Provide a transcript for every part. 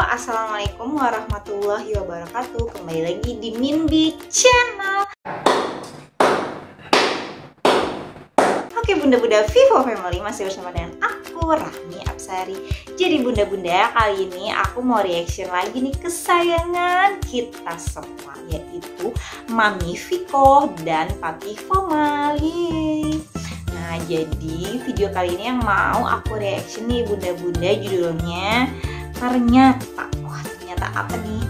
Assalamualaikum warahmatullahi wabarakatuh. Kembali lagi di Mindy Channel. Oke bunda-bunda Vivo Family, masih bersama dengan aku Rahmi Apsari. Jadi bunda-bunda, kali ini aku mau reaction lagi nih kesayangan kita semua, yaitu Mami Viko dan Papi Family. Nah, jadi video kali ini yang mau aku reaction nih bunda-bunda, judulnya ternyata apa nih?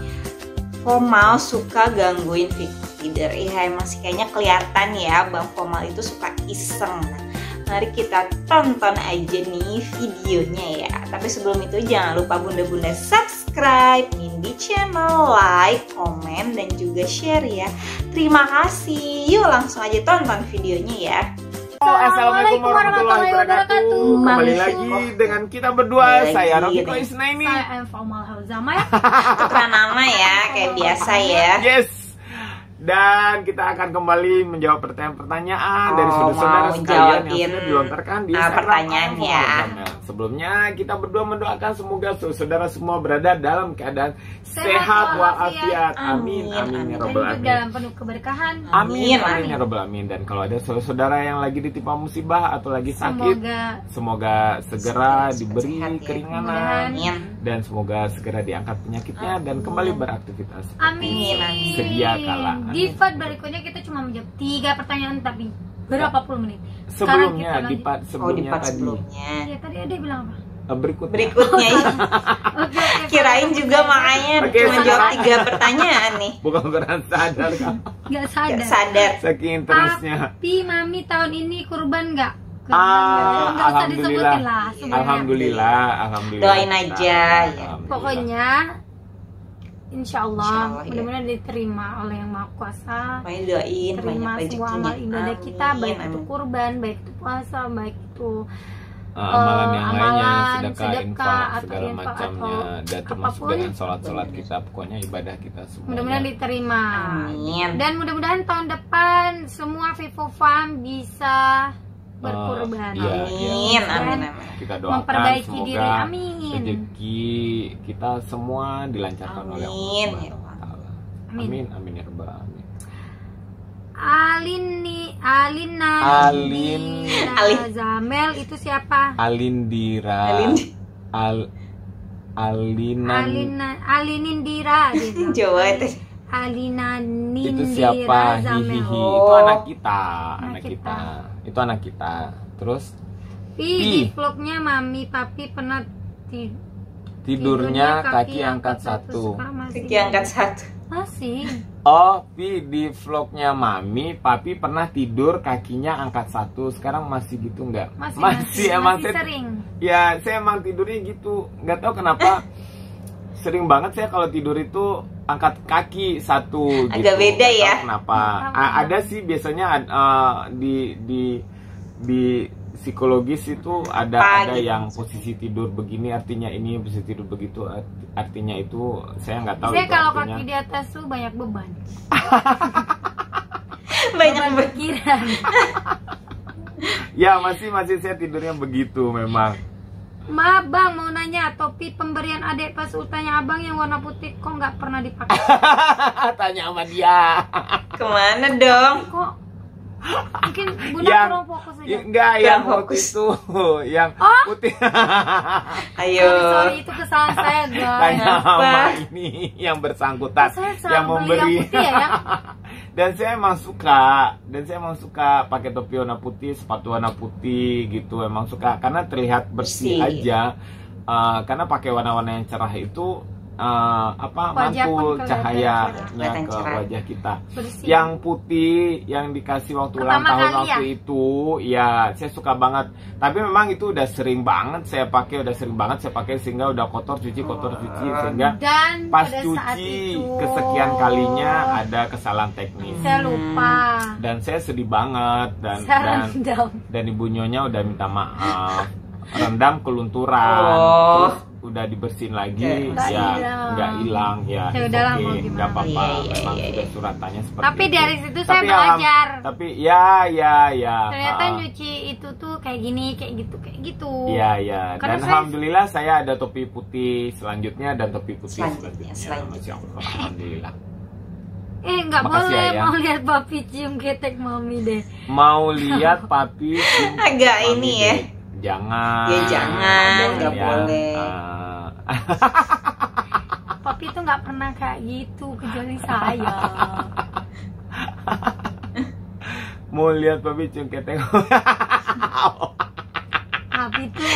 Fomal suka gangguin Viko tidur. Iya, masih kayaknya kelihatan ya Bang Fomal itu suka iseng. Nah, mari kita tonton aja nih videonya ya. Tapi sebelum itu jangan lupa bunda-bunda subscribe Mindy Channel, like, komen, dan juga share ya. Terima kasih. Yuk langsung aja tonton videonya ya. Assalamualaikum warahmatullahi wabarakatuh. Kembali lagi dengan kita berdua. Saya Rafiko Isnaini. Saya Fomal Hauzama ya. Tukar nama ya, kayak biasa ya. Yes. Dan kita akan kembali menjawab pertanyaan-pertanyaan dari saudara-saudara sekalian yang sudah dilontarkan di pertanyaan ya. Sebelumnya kita berdua mendoakan semoga saudara semua berada dalam keadaan sehat walafiat. Amin amin ya robbal alamin. Dalam penuh keberkahan. Amin amin ya robbal alamin. Dan kalau ada saudara yang lagi ditimpa musibah atau lagi sakit, semoga segera diberi keringanan dan semoga segera diangkat penyakitnya dan kembali beraktivitas. Amin. Sedia kala. Di part berikutnya kita cuma menjawab 3 pertanyaan tapi berapa puluh menit. Sebelumnya di part sebelumnya. Ya tadi ada bilang apa? Berikutnya ya. Kirain juga makanya cuma jawab 3 pertanyaan nih. Bukan sadar kan? Gak sadar. Sadar. Saking terusnya. Tapi Mami tahun ini kurban nggak? Alhamdulillah. Alhamdulillah. Doain aja ya. Pokoknya Insya Allah mudah-mudahan diterima oleh Yang Maha Kuasa. Doain terima semua amal ibadah kita, baik itu kurban, baik itu puasa, baik itu amalan yang lainnya, sedekah, atau infak, segala infak, macamnya, dan termasuk apapun. dengan sholat kita, pokoknya ibadah kita semua. Mudah-mudahan diterima. Amin. Dan mudah-mudahan tahun depan semua Vivo Fam bisa berkurban. Amin. Amin. Kita doakan memperbaiki semoga diri. Amin. rezeki kita semua dilancarkan oleh Allah. Amin. Amin ya rabbal alamin. Alina Zamel itu siapa? Alindira. Alinindira gitu. Coba itu. Alina Itu Nindira siapa? Zamel. Hihihi. Itu anak kita. Itu anak kita. Terus di vlognya Mami Papi pernah tidurnya kaki angkat 1. Kaki angkat 1. Masih. Oh, di vlognya Mami, Papi pernah tidur kakinya angkat 1. Sekarang masih gitu nggak? Masih emang sering. Ya, saya emang tidurnya gitu. Nggak tahu kenapa. Sering banget saya kalau tidur itu angkat kaki 1 gitu. Agak beda ya. Kenapa? Ada sih biasanya di psikologis itu ada gitu, yang posisi tidur begini artinya ini, posisi tidur begitu artinya itu. Saya nggak tahu. Saya kalau artinya. Kaki di atas tuh banyak beban. Banyak pikiran. Ya masih saya tidurnya begitu memang. Ma, Bang mau nanya, topi pemberian adek pas ultanya abang yang warna putih kok nggak pernah dipakai? Tanya sama dia. Kemana dong? Kok mungkin bunda kurang fokus aja. Enggak, yang fokus itu yang putih. Ayo. Sorry, itu kesalahan saya guys. Tanya sama ini yang bersangkutan yang memberi. Yang putih ya? Dan saya emang suka pakai topi warna putih, sepatu warna putih gitu. Emang suka karena terlihat bersih aja. Karena pakai warna-warna yang cerah itu mantul cahayanya ke wajah kita. Bersih. Yang putih yang dikasih waktu ulang tahun waktu itu, ya saya suka banget. Tapi memang itu udah sering banget saya pakai, sehingga udah kotor cuci sehingga dan pas cuci kesekian kalinya ada kesalahan teknis. Saya lupa. Dan saya sedih banget dan ibu nyonya udah minta maaf. Rendam kelunturan. Terus udah dibersihin lagi Nggak ya hilang. nggak hilang ya. Ya udahlah, mau Oke, gimana. nggak apa-apa. Iya, Memang iya, sudah iya. suratannya seperti Tapi itu. dari situ saya alham- belajar. Tapi ya. Ternyata ah. nyuci itu tuh kayak gini, kayak gitu. Iya. Karena Dan saya- alhamdulillah saya ada topi putih selanjutnya dan topi putih Selanjutnya. Masya Allah, alhamdulillah. Nggak Makasih, boleh Ayah. mau lihat papi cium ketek mami deh. Mau lihat papi Agak Mami ini deh. ya. Jangan. Ya, jangan, nggak ya. boleh. Papi tuh nggak pernah kayak gitu kecuali saya. Mau lihat papi cium ketek. Papi tuh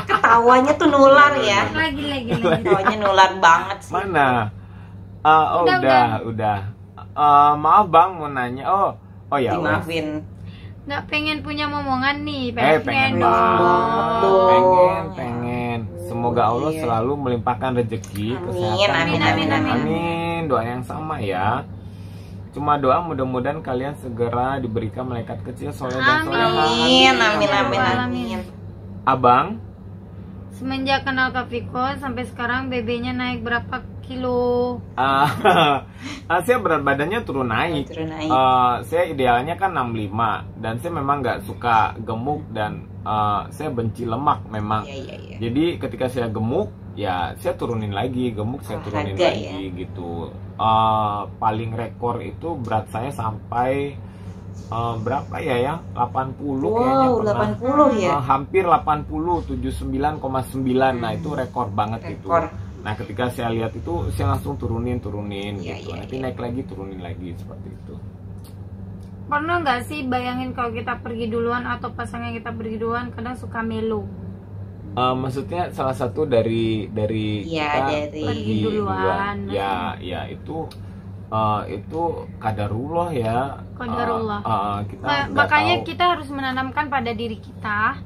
Ketawanya tuh nular ya. lagi. Ketawanya nular banget sih. Mana? Udah. Maaf Bang, mau nanya. Oh ya. wes. Dimaafin. Nggak pengen punya momongan nih, Pengen dong. dong. Pengen. Semoga Allah Iya. selalu melimpahkan rezeki, Amin, kesehatan. amin. Amin. Doa yang sama ya. Cuma doa mudah-mudahan kalian segera diberikan malaikat kecil soleh dan solehah. Amin. Abang, Semenjak kenal Kak Viko sampai sekarang BB-nya naik berapa kilo? saya berat badannya turun naik. Turun naik. Saya idealnya kan 65 dan saya memang nggak suka gemuk dan saya benci lemak memang. Iya. Jadi ketika saya gemuk ya saya turunin lagi, gemuk saya turunin Olahraga, lagi gitu. Paling rekor itu berat saya sampai berapa ya 80 kayaknya Wow, pernah. 80 ya. Hampir 80, 79,9. Nah, itu rekor banget itu. Rekor. Nah, ketika saya lihat itu saya langsung turunin Iya, gitu. iya, Nanti iya. naik lagi, turunin lagi seperti itu. Pernah nggak sih bayangin kalau kita pergi duluan atau pasangan kita pergi duluan kadang suka melo? Maksudnya salah satu dari Iya, kita dari- pergi Pergi duluan. Ya itu qadarullah ya. Qadarullah. Kita Nah, nggak makanya tahu. kita harus menanamkan pada diri kita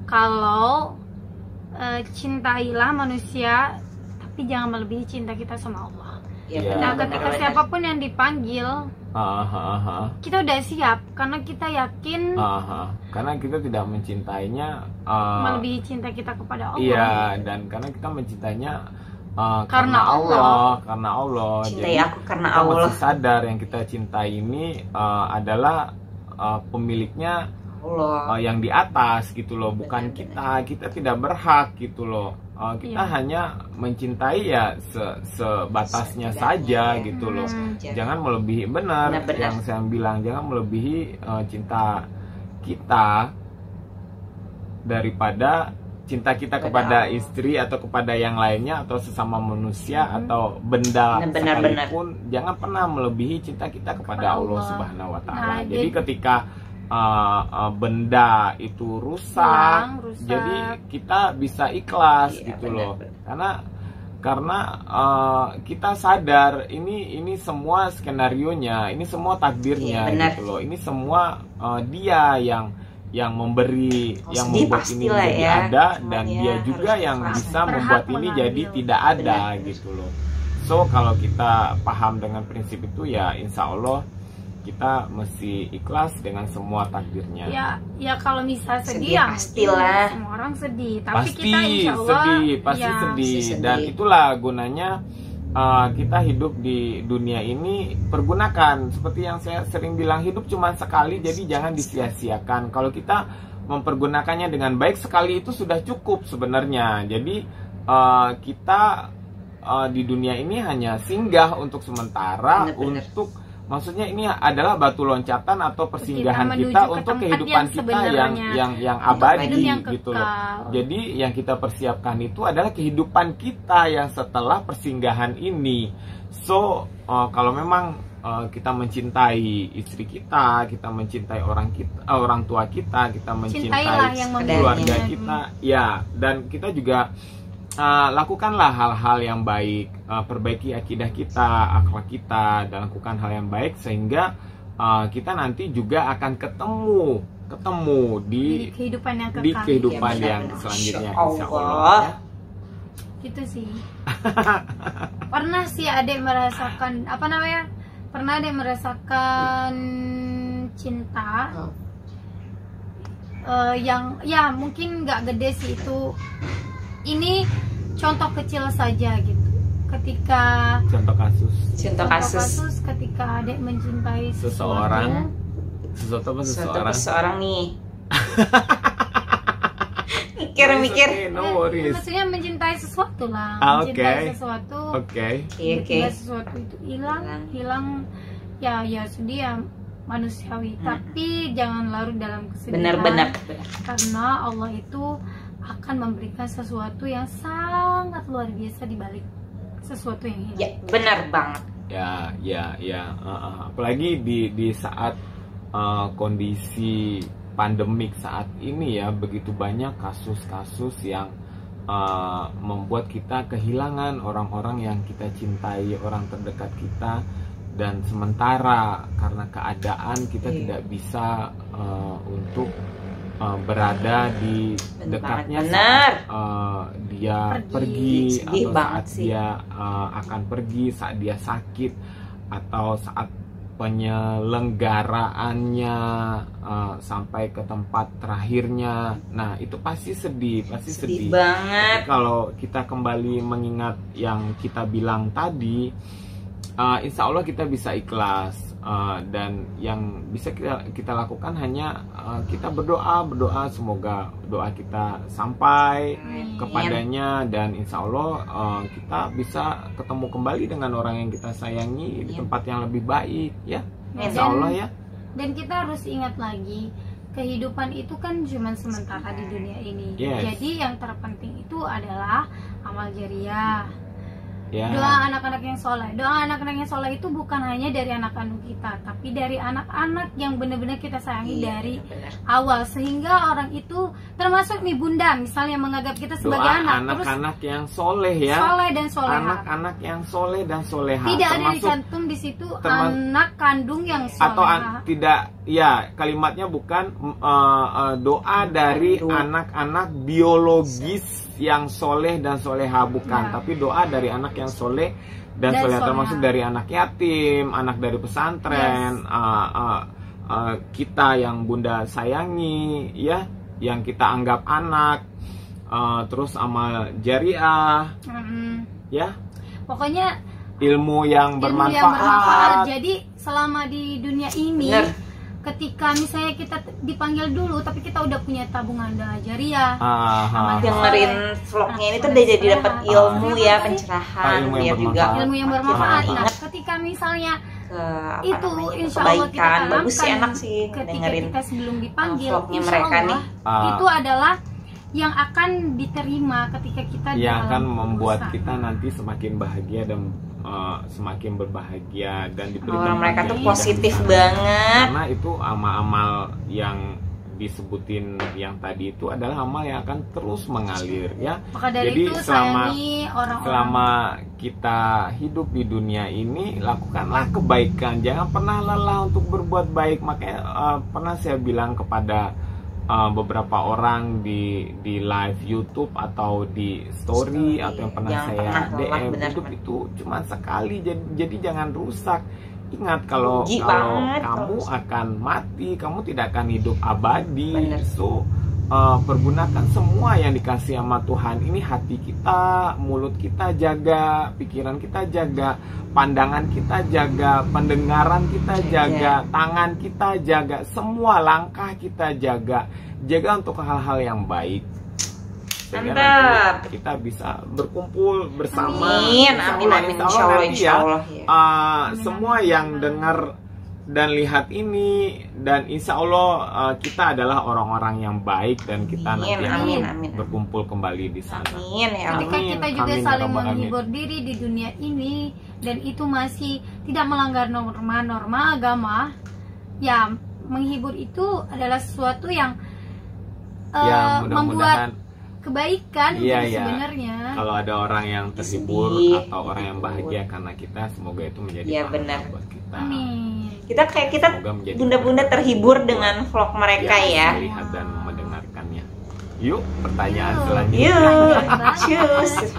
kalau cintailah manusia tapi jangan melebihi cinta kita sama Allah. Iya, Nah, benar, ketika benar. siapapun yang dipanggil, kita udah siap karena kita yakin Karena kita tidak mencintainya melebihi cinta kita kepada Allah. iya, dan karena kita mencintainya karena Karena Allah. Cintai Jadi aku karena kita Allah. masih sadar yang kita cintai ini adalah pemiliknya Allah. yang di atas gitu loh, bukan kita tidak berhak gitu loh. Kita Iya. hanya mencintai ya sebatasnya saja Seadanya, ya. gitu loh. Saja. Jangan melebihi, benar Benar-benar. yang saya bilang, jangan melebihi cinta kita daripada cinta kita kepada Allah. istri atau kepada yang lainnya atau sesama manusia atau benda Benar, sekalipun. Jangan pernah melebihi cinta kita kepada Allah Allah. Subhanahu wa Nah, taala. Jadi jadi- ketika benda itu rusak, Rusak. jadi kita bisa ikhlas Iya, gitu benar, loh. benar. Karena kita sadar ini semua skenarionya, ini semua takdirnya Iya, benar. gitu loh. Ini semua dia yang memberi, Oh, yang sedih membuat ini pastilah menjadi ya. ada, Cuman dan ya dia harus juga yang ikhlas. bisa Berhak membuat ini mengambil. jadi tidak ada Benar. gitu loh. So kalau kita paham dengan prinsip itu ya insya Allah kita mesti ikhlas dengan semua takdirnya. Ya kalau misal sedih, Sedih ya pastilah. mungkin semua orang sedih. Tapi Pasti kita insya Allah sedih, pasti ya, sedih. pasti sedih. Dan itulah gunanya kita hidup di dunia ini, pergunakan seperti yang saya sering bilang, hidup cuma sekali, jadi jangan disia-siakan. Kalau kita mempergunakannya dengan baik, sekali itu sudah cukup sebenarnya. Jadi kita di dunia ini hanya singgah untuk sementara, Benar-benar. untuk maksudnya ini adalah batu loncatan atau persinggahan menuju kita ke untuk tempat kehidupan yang kita sebenarnya. yang Untuk abadi hidup yang gitu loh. kekal. Jadi yang kita persiapkan itu adalah kehidupan kita yang setelah persinggahan ini. So kalau memang kita mencintai istri kita mencintai orang tua kita mencintai Cintailah yang keluarga memiliki. kita, ya, dan kita juga lakukanlah hal-hal yang baik, perbaiki akidah kita, akhlak kita, dan lakukan hal yang baik sehingga kita nanti juga akan ketemu di kehidupan yang kekal. di kehidupan Iya, yang benar. selanjutnya, Masya insya Allah. Allah. Ya. Gitu sih. Pernah sih adek merasakan pernah adek merasakan cinta yang ya mungkin nggak gede sih itu. Ini contoh kecil saja gitu. Ketika Contoh kasus Contoh kasus ketika adek mencintai seseorang, sesuatu, sesuatu apa suatu seseorang? seseorang nih. It's Mikir. okay, no worries. maksudnya mencintai sesuatu lah, Oke. mencintai sesuatu, Oke. Oke. tiba-tiba sesuatu itu hilang, ya sedih ya, manusiawi. Tapi jangan larut dalam kesedihan. Benar. Karena Allah itu akan memberikan sesuatu yang sangat luar biasa di balik sesuatu yang hilang. Ya, benar banget. Ya. Apalagi di saat kondisi pandemik saat ini ya, begitu banyak kasus-kasus yang membuat kita kehilangan orang-orang yang kita cintai, orang terdekat kita, dan sementara karena keadaan kita tidak bisa untuk berada di dekatnya saat dia pergi Sedih atau banget saat sih. dia akan pergi, saat dia sakit, atau saat penyelenggaraannya sampai ke tempat terakhirnya. Nah, itu pasti sedih, Sedih banget. Tapi kalau kita kembali mengingat yang kita bilang tadi, insya Allah kita bisa ikhlas, dan yang bisa kita lakukan hanya kita berdoa semoga doa kita sampai kepadanya, dan insya Allah kita bisa ketemu kembali dengan orang yang kita sayangi di tempat yang lebih baik ya, insya Allah ya. Dan kita harus ingat lagi, kehidupan itu kan cuma sementara di dunia ini. Yes. Jadi yang terpenting itu adalah amal jariah. Ya. Doa anak-anak yang soleh. Doa anak-anak yang soleh itu bukan hanya dari anak kandung kita, tapi dari anak-anak yang benar-benar kita sayangi dari awal, sehingga orang itu termasuk nih bunda misalnya menganggap kita sebagai Doa anak, anak-anak yang soleh ya, soleh dan soleha. anak-anak yang soleh dan soleha, Tidak ada termasuk dicantum di situ anak kandung yang soleha. atau tidak ya, kalimatnya bukan doa dari anak-anak biologis yang soleh dan soleha, bukan, tapi doa dari anak yang soleh dan soleha, termasuk dari anak yatim, anak dari pesantren, kita yang bunda sayangi ya, yang kita anggap anak, terus amal jariah ya, pokoknya ilmu yang bermanfaat. bermanfaat. Jadi selama di dunia ini, ketika misalnya kita dipanggil dulu, tapi kita udah punya tabungan doa jariah, dengerin vlognya ini tuh udah jadi dapat ilmu ya, pencerahan, ilmu yang biar juga ilmu yang bermanfaat. Nah, ingat ketika misalnya ke itu insya Allah kita kebaikan, bagus sih, tanamkan enak sih ketika dengerin kita sebelum dipanggil, vlognya insya mereka Allah, nih. itu adalah yang akan diterima ketika kita Yang akan dalam membuat urusan. kita nanti semakin bahagia dan semakin berbahagia dan diberi Orang mereka tuh bahagia positif di sana. banget. Karena itu amal-amal yang disebutin yang tadi itu adalah amal yang akan terus mengalir ya. Maka dari Jadi itu selama sayangi orang-orang. selama kita hidup di dunia ini, lakukanlah kebaikan, jangan pernah lelah untuk berbuat baik. Makanya pernah saya bilang kepada beberapa orang di live YouTube atau di story atau yang pernah saya DM, hidup itu cuma sekali, jadi jangan rusak. Ingat kalau kamu akan mati, kamu tidak akan hidup abadi. So pergunakan semua yang dikasih sama Tuhan ini, hati kita, mulut kita jaga, pikiran kita jaga, pandangan kita jaga, pendengaran kita jaga, tangan kita jaga, semua langkah kita jaga untuk hal-hal yang baik. Sehingga nanti kita bisa berkumpul bersama. Amin, insya Allah ya. Semua yang dengar dan lihat ini, dan insya Allah kita adalah orang-orang yang baik, dan kita nanti akan berkumpul kembali di sana. Ketika kita juga saling menghibur diri di dunia ini, dan itu masih tidak melanggar norma-norma agama, ya menghibur itu adalah sesuatu yang membuat kebaikan sebenarnya. Kalau ada orang yang terhibur atau orang yang bahagia karena kita, semoga itu menjadi pahala buat kita. Amin. Kita bunda-bunda terhibur dengan vlog mereka ya. Melihat dan mendengarkannya. Yuk, pertanyaan selanjutnya. Yuk, cus.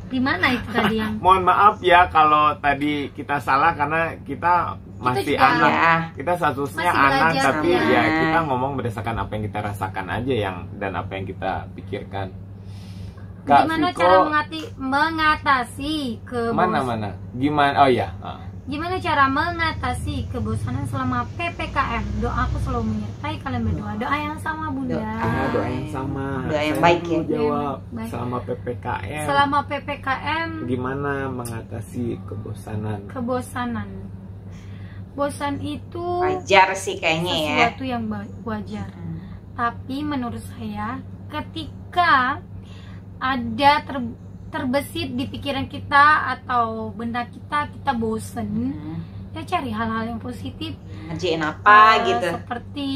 Di mana itu tadi yang? Mohon maaf ya kalau tadi kita salah, karena kita masih anak ya. Kita statusnya anak, tapi ya kita ngomong berdasarkan apa yang kita rasakan aja dan apa yang kita pikirkan. Kak Gimana Viko, cara mengatasi kebosanan? mana? Gimana? Oh ya. Gimana cara mengatasi kebosanan selama PPKM? Doaku selalu menyertai kalian berdua. Doa yang sama, Bunda. Doa yang sama. Doa yang Saya baik dulu ya. jawab Baik. selama PPKM. Selama PPKM, Gimana mengatasi kebosanan? kebosanan. Bosan itu Wajar sih kayaknya ya. sesuatu yang wajar. Tapi menurut saya, ketika ada terbesit di pikiran kita atau benda kita bosen, ya cari hal-hal yang positif. Ngerjain apa gitu. Seperti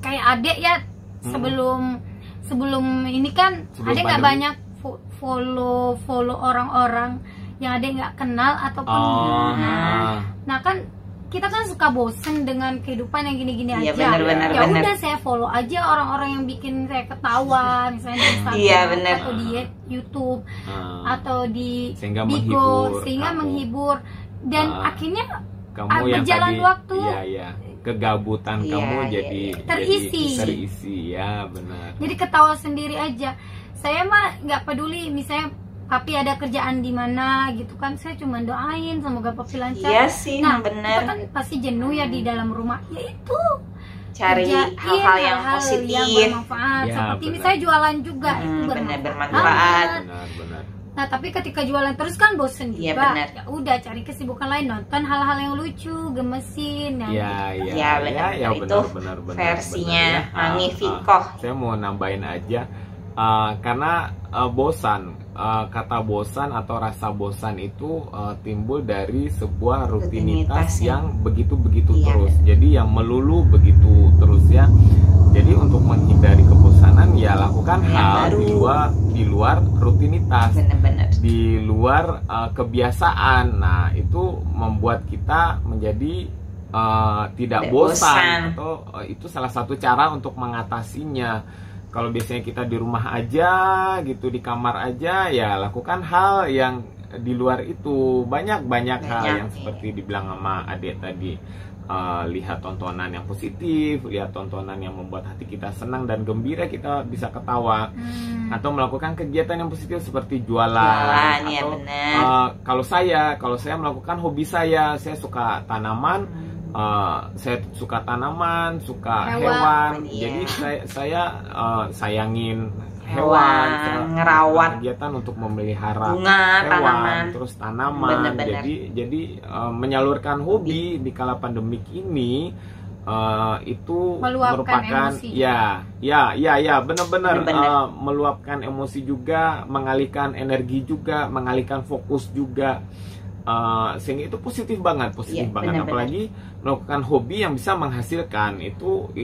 kayak adek ya, sebelum ini kan Sebelum adek nggak pandemi. banyak follow orang-orang yang adek nggak kenal ataupun nah kan kita kan suka bosen dengan kehidupan yang gini-gini Iya, aja. benar-benar, Ya benar. udah saya follow aja orang-orang yang bikin saya ketawa, misalnya di Instagram Iya, benar. atau di YouTube atau di Sehingga Bigo, menghibur sehingga kamu. menghibur dan akhirnya Kamu yang berjalan tadi, waktu. iya, kegabutan Iya, kamu iya, jadi terisi, ya benar. jadi ketawa sendiri aja. Saya mah nggak peduli misalnya Papi ada kerjaan di mana gitu kan, saya cuma doain semoga Papi lancar. Iya sih, Nah, bener. kita kan pasti jenuh ya di dalam rumah, ya itu Cari kerja- hal-hal iya, yang hal-hal positif. yang bermanfaat. Ya, Seperti benar. misalnya jualan juga itu Benar, bermanfaat. bermanfaat. Benar. Nah, tapi ketika jualan terus kan bosen Iya, juga. benar. Ya udah cari kesibukan lain, nonton hal-hal yang lucu, gemesin. Nah, Iya, benar. Itu benar. versinya benar, ya. Mami Viko. Saya mau nambahin aja karena bosan, kata bosan atau rasa bosan itu timbul dari sebuah rutinitas Rutinitas ya. yang begitu-begitu Iya, terus. Jadi yang melulu begitu terus ya. Jadi untuk menghindari kebosanan ya lakukan Yang hal baru. di luar rutinitas. Bener-bener. Di luar kebiasaan. Nah, itu membuat kita menjadi tidak Tidak bosan bosan. atau itu salah satu cara untuk mengatasinya. Kalau biasanya kita di rumah aja gitu, di kamar aja, ya lakukan hal yang di luar itu. Banyak hal yang seperti dibilang sama Adek tadi. Lihat tontonan yang positif, lihat tontonan yang membuat hati kita senang dan gembira, kita bisa ketawa. Atau melakukan kegiatan yang positif seperti jualan Ya atau benar. kalau saya melakukan hobi saya suka tanaman, saya suka tanaman, suka hewan. Iya. Jadi saya sayangin Hewan, saya ngerawat kegiatan untuk memelihara bunga, hewan, tanaman. terus tanaman. Bener-bener. Jadi menyalurkan hobi di kala pandemik ini itu Meluapkan merupakan emosi. ya benar-benar Bener-bener. meluapkan emosi juga, mengalihkan energi juga, mengalihkan fokus juga. Sehingga itu positif banget Iya, banget. bener-bener. Apalagi melakukan hobi yang bisa menghasilkan itu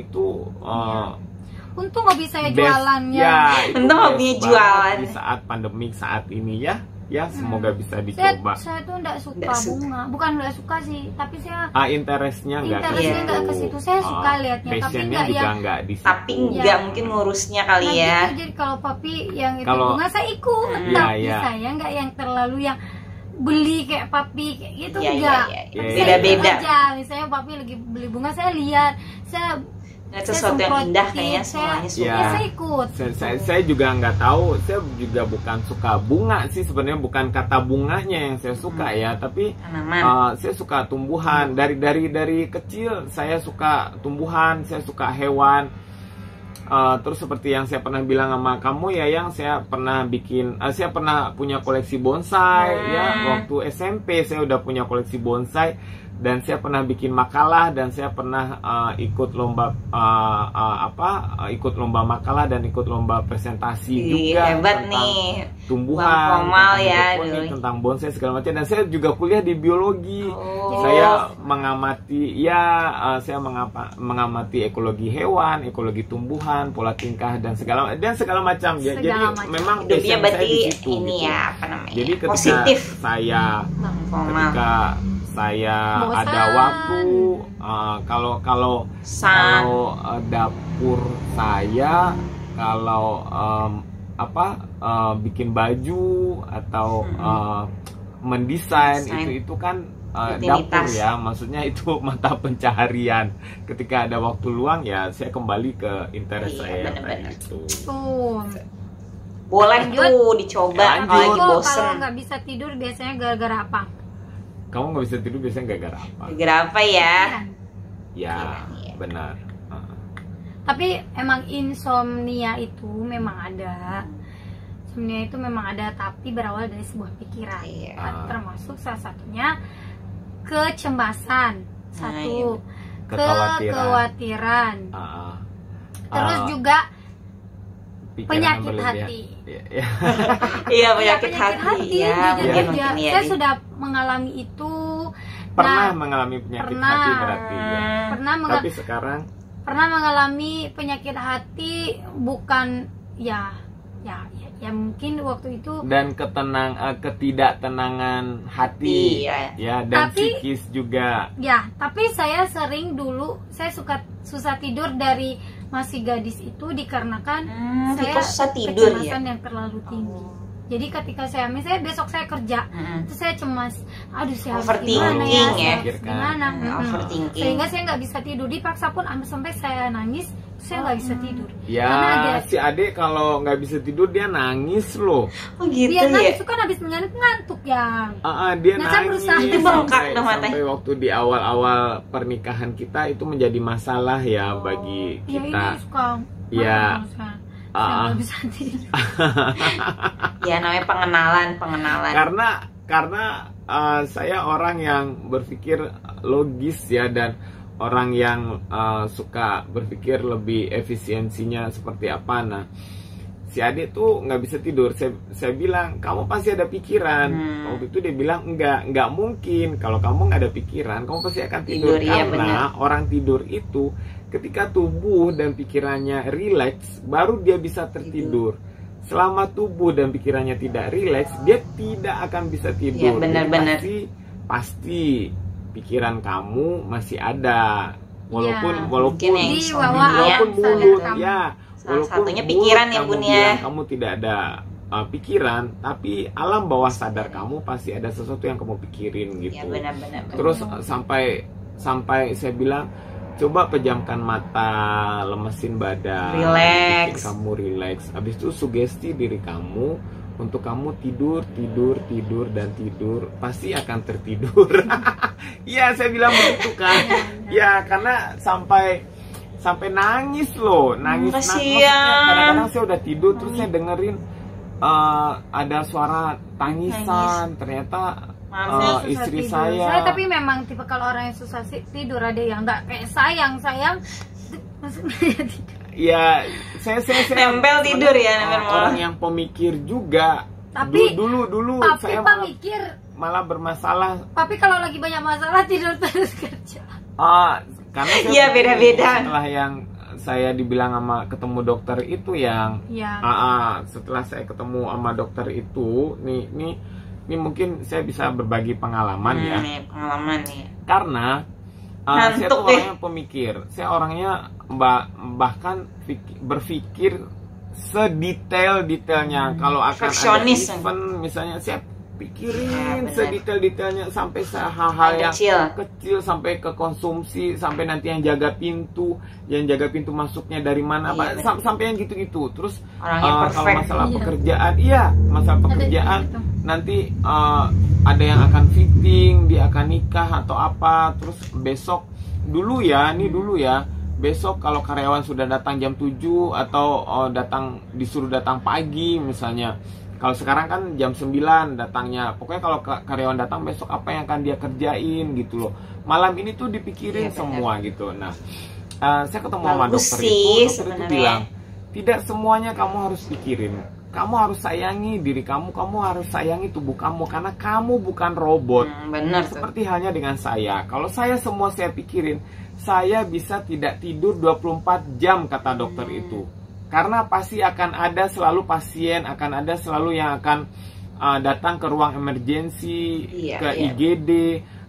untung hobi saya best. jualannya. Ya, itu Untung best hobinya banget jualan. di saat pandemik saat ini ya semoga bisa Saya dicoba. tuh nggak suka Nggak suka. bunga, bukan nggak suka sih, tapi saya Interestnya nggak ke interestnya situ. nggak ke situ. Saya suka liatnya, tapi passionnya nggak juga yang nggak di situ. Tapi nggak mungkin ngurusnya kali Nah, ya. gitu. Jadi kalau Papi yang itu Kalau- bunga saya ikut, Iya, tapi iya. saya nggak yang terlalu yang beli kayak Papi kayak gitu Iya, enggak. iya, iya. Tapi Iya, saya Beda-beda. ikut aja. Misalnya Papi lagi beli bunga, saya lihat, saya Nggak sesuatu yang semprotin, indah kayaknya saya- semuanya suka. Iya. ya saya ikut. Saya juga nggak tahu, saya juga bukan suka bunga sih sebenarnya, bukan kata bunganya yang saya suka ya, tapi Tanaman. saya suka tumbuhan. Dari kecil saya suka tumbuhan, saya suka hewan. Terus seperti yang saya pernah bilang sama kamu ya, yang saya pernah punya koleksi bonsai ya. Waktu SMP saya udah punya koleksi bonsai. Dan saya pernah bikin makalah, dan saya pernah ikut lomba ikut lomba makalah dan ikut lomba presentasi Ih, juga hebat tentang nih. tumbuhan, Bang Komal tentang ya, hidroponik, dulu. tentang bonsai segala macam. Dan saya juga kuliah di biologi. Oh. Saya mengamati ekologi hewan, ekologi tumbuhan, pola tingkah dan segala macam ya. Jadi Segala macam. memang Hidupnya passion saya berarti di situ, ini gitu. ya apa namanya? Jadi ketika positif. saya Bang Komal. ketika saya Bosan. ada waktu, kalau San. dapur saya, kalau bikin baju atau mendesain, Desain. itu kan Rutinitas. dapur ya, maksudnya itu mata pencaharian. Ketika ada waktu luang ya saya kembali ke interest Iya, saya bener-bener. kayak gitu. Tuh. Boleh Lanjut. tuh dicoba Lanjut. kalau lagi Kok bosen. kalau nggak bisa tidur biasanya gara-gara apa? Kamu nggak bisa tidur biasanya gara-gara apa? Gara apa ya? Ya, Iya. benar. Tapi emang insomnia itu memang ada. Insomnia itu memang ada, tapi berawal dari sebuah pikiran. Iya. Termasuk salah satunya kecemasan. Satu, kekhawatiran. Terus juga Pikiran penyakit berlebihan. hati. Iya. Iya, penyakit hati. Ya, jujur mungkin aja. ya. Saya sudah mengalami itu. Pernah Nah, mengalami penyakit pernah. hati berarti ya. pernah Tapi sekarang mengalami penyakit hati, bukan ya mungkin waktu itu. dan ketidaktenangan hati Iya. ya, dan Tapi- psikis juga. Ya, tapi saya sering dulu saya susah tidur dari masih gadis itu dikarenakan saya Kita susah tidur ya. kecemasan yang terlalu tinggi. Jadi ketika saya besok saya kerja, terus saya cemas, aduh saya harus Overthinking gimana ya. saya harus gimana, Overthinking. sehingga saya nggak bisa tidur. Dipaksa pun sampai saya nangis, saya nggak bisa tidur. Ya, Karena ada si adek kalau nggak bisa tidur dia nangis loh. Oh gitu dia ya. nangis itu kan habis ngantuk yang. Dia Nah, saya nangis berusaha Itu bengkak dong matanya. sampai waktu di awal-awal pernikahan kita itu menjadi masalah ya bagi Ya ini kita. suka. Ya. Saya nggak bisa tidur. Ya namanya pengenalan. Karena saya orang yang berpikir logis ya, dan orang yang suka berpikir lebih efisiensinya seperti apa. Nah, si adik tuh nggak bisa tidur. Saya bilang, kamu pasti ada pikiran. Waktu itu dia bilang nggak mungkin. Kalau kamu nggak ada pikiran, kamu pasti akan tidur. Iya, Karena orang tidur itu ketika tubuh dan pikirannya rileks, baru dia bisa tertidur. Selama tubuh dan pikirannya tidak rileks, dia tidak akan bisa tidur. Iya, benar-benar. Jadi pasti pikiran kamu masih ada, walaupun Ya, walaupun mungkin yang Di insomnia. bawah walaupun sadar mulut kamu. ya, Salah walaupun satunya mulut pikiran ya, kamu Bun, ya. bilang kamu tidak ada pikiran, tapi alam bawah sadar kamu pasti ada sesuatu yang kamu pikirin gitu. Ya benar-benar. Terus sampai saya bilang, coba pejamkan mata, lemesin badan, Relax. bikin kamu relax. Habis itu sugesti diri kamu untuk kamu tidur, pasti akan tertidur. Iya, saya bilang begitu kan. Ya, karena sampai nangis loh, nangis. Kasian. Maksudnya kadang-kadang saya udah tidur, terus saya dengerin ada suara tangisan. Ternyata Saya susah istri tidur. saya. Tapi memang tipe kalau orang yang susah tidur, ada yang nggak kayak sayang maksudnya tidur. Ya, saya Nempel tidur ya, nempel malah. orang yang pemikir juga. Tapi dulu Papi saya mikir, malah bermasalah. Papi kalau lagi banyak masalah tidur terus kerja. Karena saya Iya, beda-beda. Setelah yang saya dibilang sama ketemu dokter itu yang Ya. setelah saya ketemu sama dokter itu, ini mungkin saya bisa berbagi pengalaman ya. Pengalaman nih. Karena saya Ngantuk tuh deh. orangnya pemikir. Saya orangnya bahkan berpikir sedetail-detailnya. Kalau akan ada Perfeksionis. event misalnya, saya Ya, pikirin benar. sedetail-detailnya sampai hal-hal yang Kecil. kecil, sampai ke konsumsi, sampai nanti yang jaga pintu masuknya dari mana, Iya, sampai yang gitu-gitu. Terus Orangnya kalau perfect. masalah Iya. pekerjaan, masalah Ada pekerjaan gitu. nanti ada yang akan fitting, dia akan nikah atau apa, terus besok dulu ya, besok kalau karyawan sudah datang jam 7 atau disuruh datang pagi misalnya. Kalau sekarang kan jam 9 datangnya. Pokoknya kalau karyawan datang besok apa yang akan dia kerjain gitu loh. Malam ini tuh dipikirin Iya, semua gitu. Nah, saya ketemu sama Bagus dokter sih itu sebenarnya. bilang, tidak semuanya kamu harus pikirin. Kamu harus sayangi diri kamu harus sayangi tubuh kamu, karena kamu bukan robot. Benar tuh. Seperti halnya dengan saya. Kalau saya semua saya pikirin, saya bisa tidak tidur 24 jam kata dokter itu. Karena pasti akan ada selalu pasien, akan ada selalu yang akan datang ke ruang emergensi, Iya, ke iya. IGD,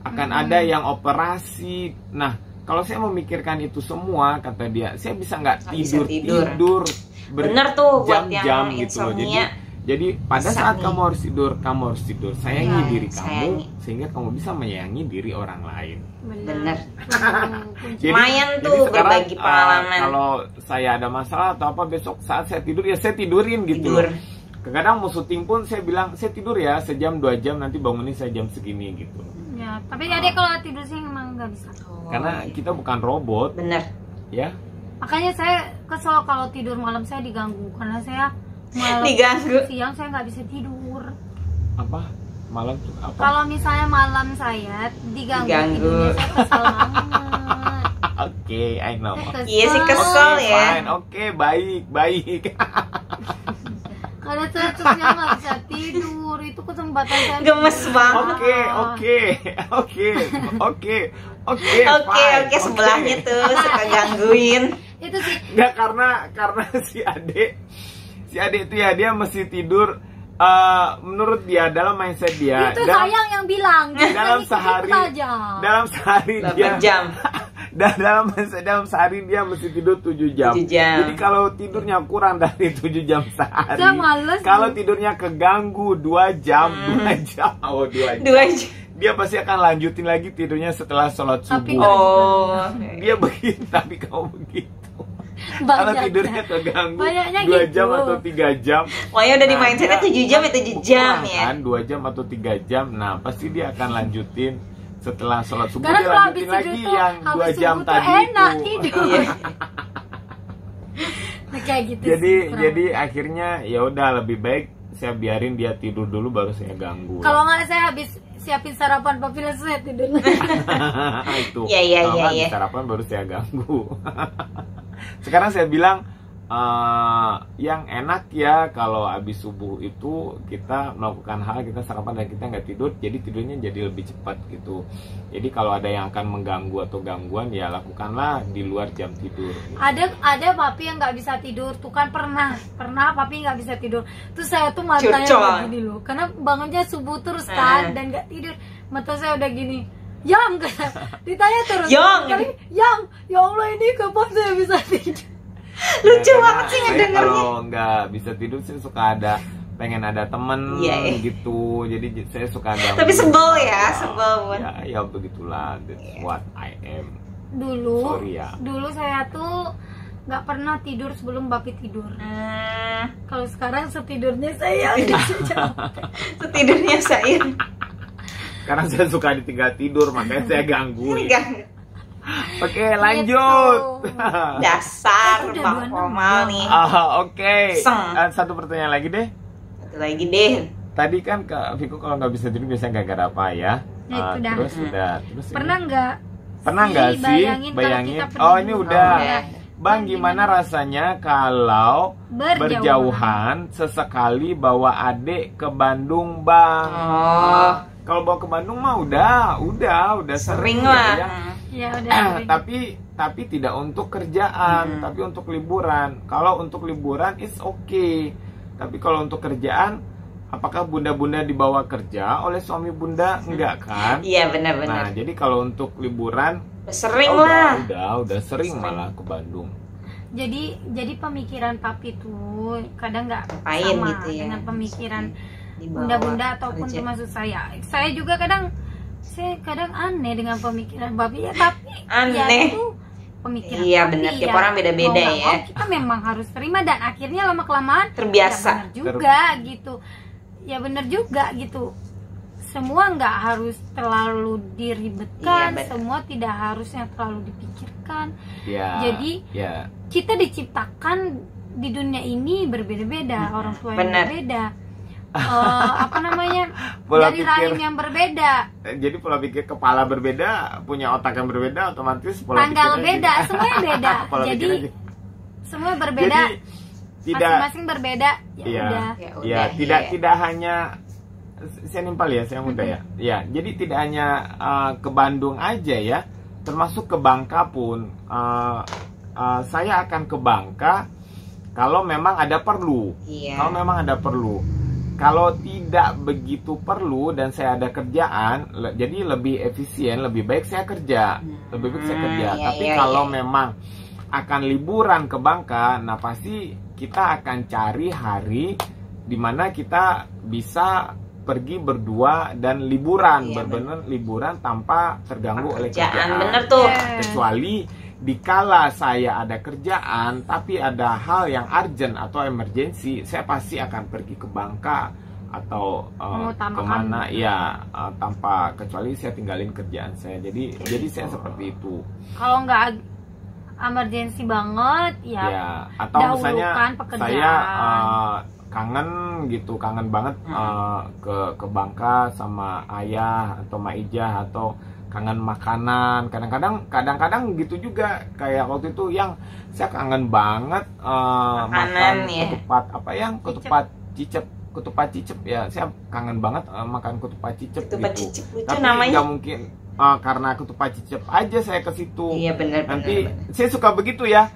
akan ada yang operasi. Nah, kalau saya memikirkan itu semua, kata dia, saya bisa nggak Nggak bisa tidur tidur. Bener tuh buat berjam-jam yang gitu loh. insomnia. Jadi pada Bisa saat nih. kamu harus tidur, sayangi Iya, diri kamu sayangi. sehingga kamu bisa menyayangi diri orang lain. Bener. Jadi- Lumayan jadi tuh sekarang, berbagi pengalaman. kalau saya ada masalah atau apa besok saat saya tidur, ya saya tidurin gitu Tidur. loh. Kadang mau syuting pun saya bilang saya tidur ya sejam 2 jam, nanti bangunnya saya jam segini gitu. Ya, tapi Ade kalau tidur sih emang nggak bisa. Karena kita bukan robot. Bener. Ya. Makanya saya kesel kalau tidur malam saya diganggu, karena saya malam Diganggu. siang saya nggak bisa tidur. Apa? Malam tuh apa? Kalau misalnya malam saya diganggu. Tidurnya saya kesel banget. Oke, I know. Iya sih kesel ya. Fine, oke, baik. Karena saya nggak bisa tidur, itu kesempatan saya. Gemes banget. Oke, sebelahnya tuh suka gangguin. Itu sih. Nggak, karena si Ade itu ya dia mesti tidur. Menurut dia, dalam mindset dia, Itu sayang yang bilang. dalam sehari dia jam. dalam sehari dia mesti tidur 7 jam. 7 jam. Jadi kalau tidurnya kurang dari 7 jam sehari, Saya males. kalau tidurnya keganggu 2 jam, 2 jam, 2 jam. dia pasti akan lanjutin lagi tidurnya setelah sholat Tapi subuh. nggak Dia begitu, tapi kamu begitu. Kalau tidurnya keganggu Banyaknya 2 jam gitu. atau 3 jam, Pokoknya udah di mindsetnya 7 jam ya 7 jam ya. kan 2 jam atau 3 jam, nah pasti dia akan lanjutin setelah sholat subuh. Karena Dia kalau lanjutin habis lagi tidur tuh, yang 2 habis jam subuh tuh tadi enak itu. tidur. Iya. Nah, kayak gitu jadi sih, kurang. jadi akhirnya ya udah lebih baik saya biarin dia tidur dulu baru saya ganggu. Kalau nggak saya habis siapin sarapan papila saya tidur. Itu. Iya. Kalau nggak habis sarapan baru saya ganggu. Sekarang saya bilang yang enak ya kalau habis subuh itu kita melakukan hal, kita sarapan dan kita nggak tidur, jadi tidurnya jadi lebih cepat gitu. Jadi kalau ada yang akan mengganggu atau gangguan ya lakukanlah di luar jam tidur. Ada papi yang nggak bisa tidur tuh kan, pernah papi nggak bisa tidur. Terus saya tuh matanya Curcol. udah gini loh, karena bangunnya subuh terus kan dan nggak tidur, mata saya udah gini. Yang ditanya terus kali, yang ya Allah ini kapan saya bisa tidur? Lucu Ya, banget sih saya ngedengernya. kalau nggak bisa tidur sih suka pengen ada temen Iya. gitu, jadi saya suka ada. Tapi sebel ya, sebel banget. Ya begitulah, that's what I am. Dulu Sorry ya. dulu saya tuh nggak pernah tidur sebelum papi tidur. Kalau sekarang setidurnya saya udah Tidurnya saya. Karena saya suka ditinggal tidur, makanya saya gangguin. Enggak. Oke, lanjut. Dasar Udah Bang 26 Komal nih. Oke. Seng. Satu pertanyaan lagi deh. Satu lagi deh. Tadi kan Kak Viko kalau nggak bisa tidur biasanya gara-gara apa ya? Ya, itu dah. Terus ini. Pernah nggak nggak sih? Bayangin kalau kita Oh, pergi ini dulu. udah. Udah. Bang, gimana rasanya kalau berjauhan sesekali bawa adik ke Bandung, Bang? Oh, Kalau bawa ke Bandung mah udah sering ya, lah. ya. Ya udah. tapi tidak untuk kerjaan, tapi untuk liburan. Kalau untuk liburan is okay. Tapi kalau untuk kerjaan, apakah bunda-bunda dibawa kerja oleh suami bunda? Enggak kan? Iya Nah, benar-benar. jadi kalau untuk liburan Sering lah. udah sering malah ke Bandung. Jadi pemikiran papi tuh kadang nggak Ngapain sama gitu ya. dengan pemikiran Dibawa bunda-bunda ataupun kerja. termasuk saya. Saya juga kadang aneh dengan pemikiran papi ya, tapi ya Aneh. itu pemikiran Iya, papi, benar. Tiap ya. orang beda-beda Mau nggak ya. mau kita memang harus terima dan akhirnya lama kelamaan Terbiasa. ya benar juga gitu. Ya benar juga gitu. Semua nggak harus terlalu diribetkan, Iya, benar. semua tidak harus yang terlalu dipikirkan. Ya. Jadi ya. kita diciptakan di dunia ini berbeda-beda, orang tua yang Benar. berbeda, apa namanya, Pola dari pikir. rahim yang berbeda, Jadi pola pikir kepala berbeda, punya otak yang berbeda, otomatis pola tanggal pikirnya beda, juga- semuanya beda. Pola Jadi pikirnya juga. semua berbeda, Jadi tidak masing-masing berbeda. Ya Iya. udah. Ya Ya, udah, tidak hanya saya nimpal ya, saya muda ya. Ya, jadi tidak hanya ke Bandung aja ya, termasuk ke Bangka pun. Saya akan ke Bangka kalau memang ada perlu. Iya. Kalau memang ada perlu. Kalau tidak begitu perlu dan saya ada kerjaan, jadi lebih efisien, lebih baik saya kerja. Lebih baik saya kerja. Iya, Tapi iya, kalau iya. memang akan liburan ke Bangka, nah pasti kita akan cari hari di mana kita bisa pergi berdua dan liburan, Iya, benar-benar liburan tanpa terganggu oleh Kerjaan kerjaan. bener tuh. Iya. Kecuali dikala saya ada kerjaan tapi ada hal yang urgent atau emergency, saya pasti akan pergi ke Bangka atau kemana ya, tanpa kecuali saya tinggalin kerjaan saya. Jadi saya seperti itu. Kalau nggak emergency banget ya, atau misalnya pekerjaan. saya kangen gitu, kangen banget ke Bangka sama ayah atau Maijah, atau kangen makanan. Kadang-kadang gitu juga, kayak waktu itu yang saya kangen banget makan ya. ketupat apa yang ketupat cicep ya, saya kangen banget makan ketupat cicep gitu. Cicep lucu tapi namanya. nggak mungkin karena ketupat cicep aja saya ke situ. Iya benar. Nanti saya suka begitu ya.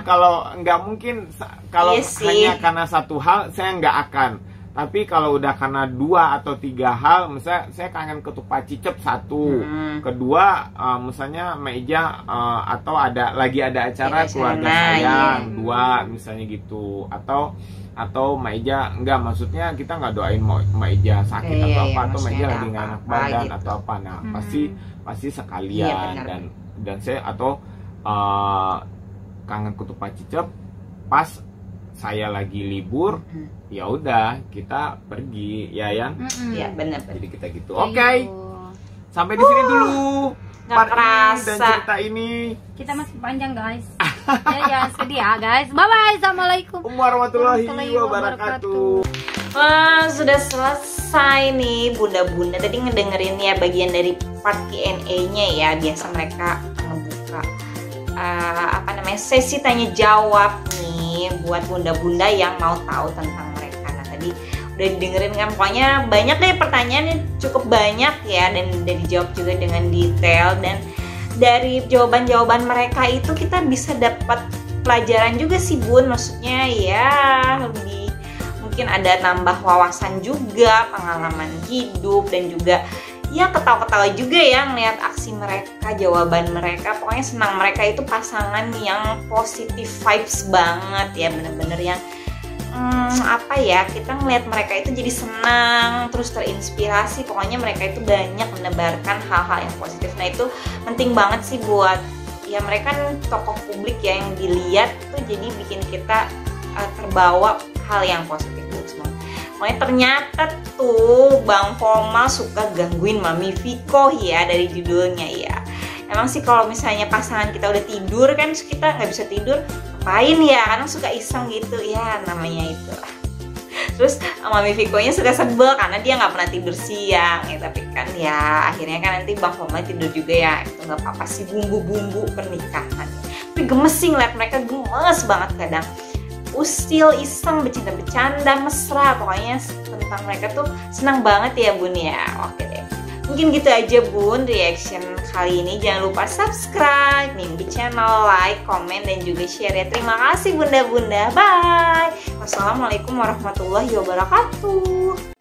Kalau nggak mungkin, kalau hanya karena satu hal saya nggak akan. Tapi kalau udah karena 2 atau 3 hal, misalnya saya kangen ketupat cicep 1, kedua misalnya Maijah atau lagi ada acara keluarga saya 2 misalnya gitu, atau Maijah enggak, maksudnya kita nggak doain Maijah sakit atau apa, atau Maijah lagi nggak enak badan gitu, atau apa, nah pasti sekalian. Dan saya atau kangen ketupat cicep pas saya lagi libur, ya udah kita pergi ya Yan. Iya benar. Jadi kita gitu. Oke. Sampai di sini dulu. Nggak kerasa. Dan cerita ini. Kita masih panjang guys. Ya sedih ya guys. Bye bye. Assalamualaikum warahmatullahi wabarakatuh. Wah, sudah selesai nih bunda-bunda. Tadi ngedengerin ya bagian dari part Q&A-nya ya. Biasa mereka ngebuka sesi tanya jawab nih buat bunda-bunda yang mau tahu tentang mereka. Nah tadi udah didengerin kan, pokoknya banyak deh pertanyaannya, cukup banyak ya, dan udah dijawab juga dengan detail. Dan dari jawaban-jawaban mereka itu kita bisa dapat pelajaran juga sih Bun, maksudnya ya lebih mungkin ada nambah wawasan juga, pengalaman hidup, dan juga ya ketawa-ketawa juga ya ngeliat aksi mereka, jawaban mereka. Pokoknya senang, mereka itu pasangan yang positive vibes banget ya, bener-bener yang kita ngeliat mereka itu jadi senang, terus terinspirasi. Pokoknya mereka itu banyak menebarkan hal-hal yang positif. Nah itu penting banget sih buat ya, mereka kan tokoh publik ya, yang dilihat tuh jadi bikin kita terbawa hal yang positif. Pokoknya ternyata tuh Bang Formal suka gangguin Mami Viko ya, dari judulnya ya. Emang sih kalau misalnya pasangan kita udah tidur kan, kita nggak bisa tidur, ngapain ya? Kadang suka iseng gitu ya, namanya itu. Terus Mami Viko-nya suka sebel karena dia nggak pernah tidur siang ya. Tapi kan ya akhirnya kan nanti Bang Formal tidur juga ya. Itu nggak apa-apa sih, bumbu-bumbu pernikahan. Tapi gemes sih ngeliat mereka, gemes banget kadang. Usil, iseng, bercanda-bercanda, mesra. Pokoknya tentang mereka tuh senang banget ya Bun ya. Oke deh, mungkin gitu aja Bun reaction kali ini. Jangan lupa subscribe Mimpi Channel, like, komen, dan juga share ya. Terima kasih bunda-bunda. Bye. Wassalamualaikum warahmatullahi wabarakatuh.